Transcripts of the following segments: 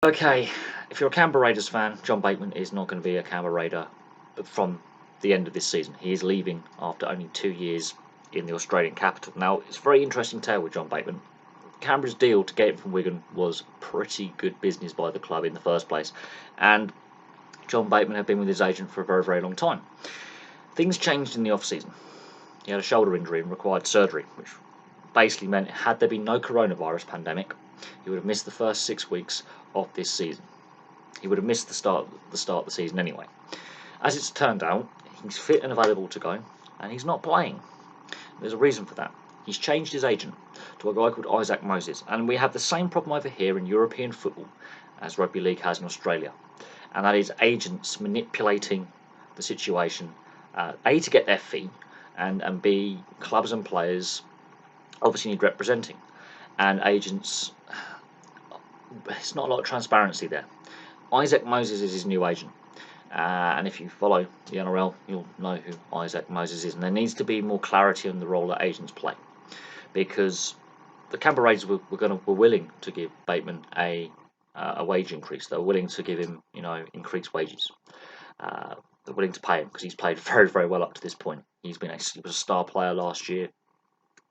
Okay, if you're a Canberra Raiders fan, John Bateman is not going to be a Canberra Raider from the end of this season. He is leaving after only 2 years in the Australian capital. Now, it's a very interesting tale with John Bateman. Canberra's deal to get him from Wigan was pretty good business by the club in the first place, and John Bateman had been with his agent for a very, very long time. Things changed in the off-season. He had a shoulder injury and required surgery, which basically meant had there been no coronavirus pandemic, he would have missed the first 6 weeks of this season. He would have missed the start of the season anyway. As it's turned out, he's fit and available to go, and he's not playing. There's a reason for that. He's changed his agent to a guy called Isaac Moses, and we have the same problem over here in European football as rugby league has in Australia, and that is agents manipulating the situation, A, to get their fee, and B, clubs and players obviously need representing, and agents, it's not a lot of transparency there. Isaac Moses is his new agent, and if you follow the NRL, you'll know who Isaac Moses is, and there needs to be more clarity on the role that agents play, because the Canberra Raiders were willing to give Bateman a wage increase. They were willing to give him, increased wages. They're willing to pay him because he's played very, very well up to this point. He was a star player last year.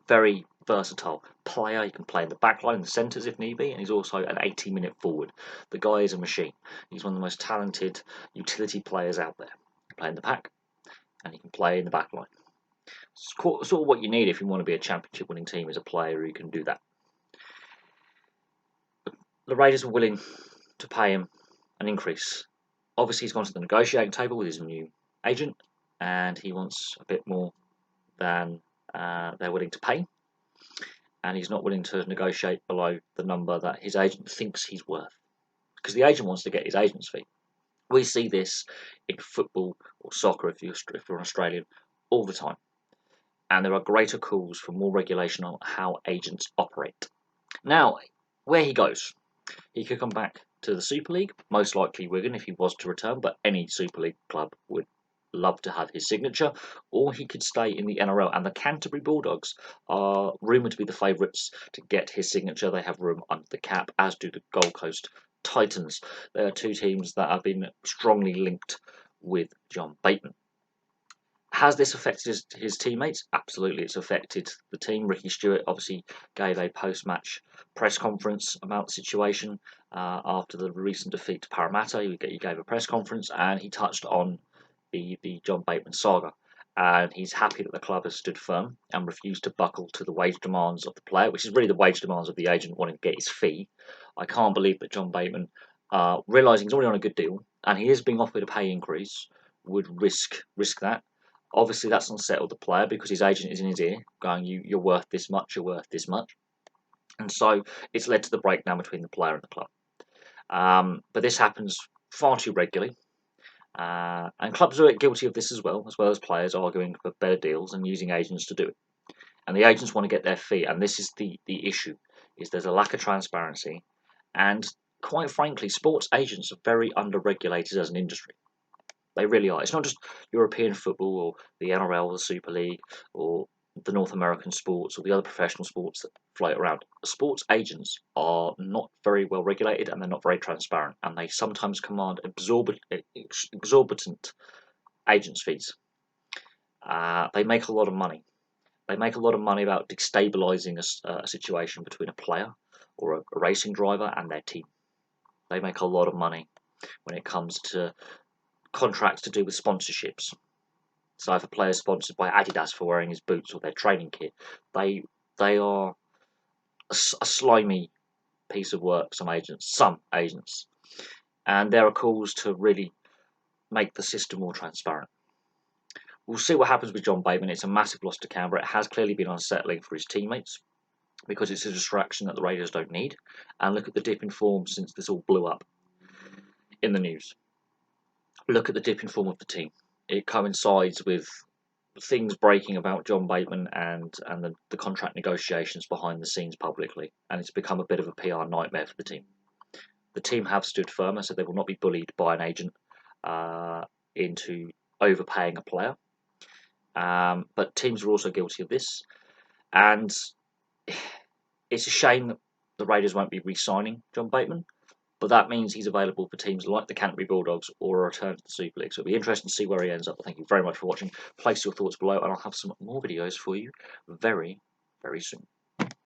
Very versatile player. He can play in the back line, in the centres if need be, and he's also an 80-minute forward. The guy is a machine. He's one of the most talented utility players out there. He can play in the pack, and he can play in the back line. It's sort of what you need if you want to be a championship-winning team, is a player who can do that. The Raiders were willing to pay him an increase. Obviously, he's gone to the negotiating table with his new agent, and he wants a bit more than they're willing to pay, and he's not willing to negotiate below the number that his agent thinks he's worth, because the agent wants to get his agent's fee. We see this in football or soccer, if you're an Australian, all the time, and there are greater calls for more regulation on how agents operate. Now, where he goes, he could come back to the Super League, most likely Wigan if he was to return, but any Super League club would love to have his signature, or he could stay in the NRL, and the Canterbury Bulldogs are rumoured to be the favourites to get his signature. They have room under the cap, as do the Gold Coast Titans. They are two teams that have been strongly linked with John Bateman. Has this affected his teammates? Absolutely, it's affected the team. Ricky Stewart obviously gave a post-match press conference about the situation after the recent defeat to Parramatta. He gave a press conference and he touched on the John Bateman saga, and he's happy that the club has stood firm and refused to buckle to the wage demands of the player, which is really the wage demands of the agent wanting to get his fee. I can't believe that John Bateman, realising he's already on a good deal and he is being offered a pay increase, would risk that. Obviously, that's unsettled the player because his agent is in his ear going, you're worth this much, you're worth this much. And so it's led to the breakdown between the player and the club. But this happens far too regularly. And clubs are guilty of this as well as players arguing for better deals and using agents to do it. And the agents want to get their fee, and this is the issue, is there's a lack of transparency, and quite frankly, sports agents are very under-regulated as an industry. They really are. It's not just European football or the NRL, the Super League, or the North American sports or the other professional sports that float around. Sports agents are not very well regulated and they're not very transparent, and they sometimes command exorbitant agents' fees. They make a lot of money. They make a lot of money about destabilising a situation between a player or a racing driver and their team. They make a lot of money when it comes to contracts to do with sponsorships. So if a player is sponsored by Adidas for wearing his boots or their training kit, they are a slimy piece of work, some agents. And there are calls to really make the system more transparent. We'll see what happens with John Bateman. It's a massive loss to Canberra. It has clearly been unsettling for his teammates because it's a distraction that the Raiders don't need. And look at the dip in form since this all blew up in the news. Look at the dip in form of the team. It coincides with things breaking about John Bateman and the contract negotiations behind the scenes publicly, and it's become a bit of a PR nightmare for the team. The team have stood firm, so they will not be bullied by an agent into overpaying a player. But teams are also guilty of this, and it's a shame that the Raiders won't be re-signing John Bateman, but that means he's available for teams like the Canterbury Bulldogs or a return to the Super League. So it'll be interesting to see where he ends up. But thank you very much for watching. Place your thoughts below, and I'll have some more videos for you very, very soon.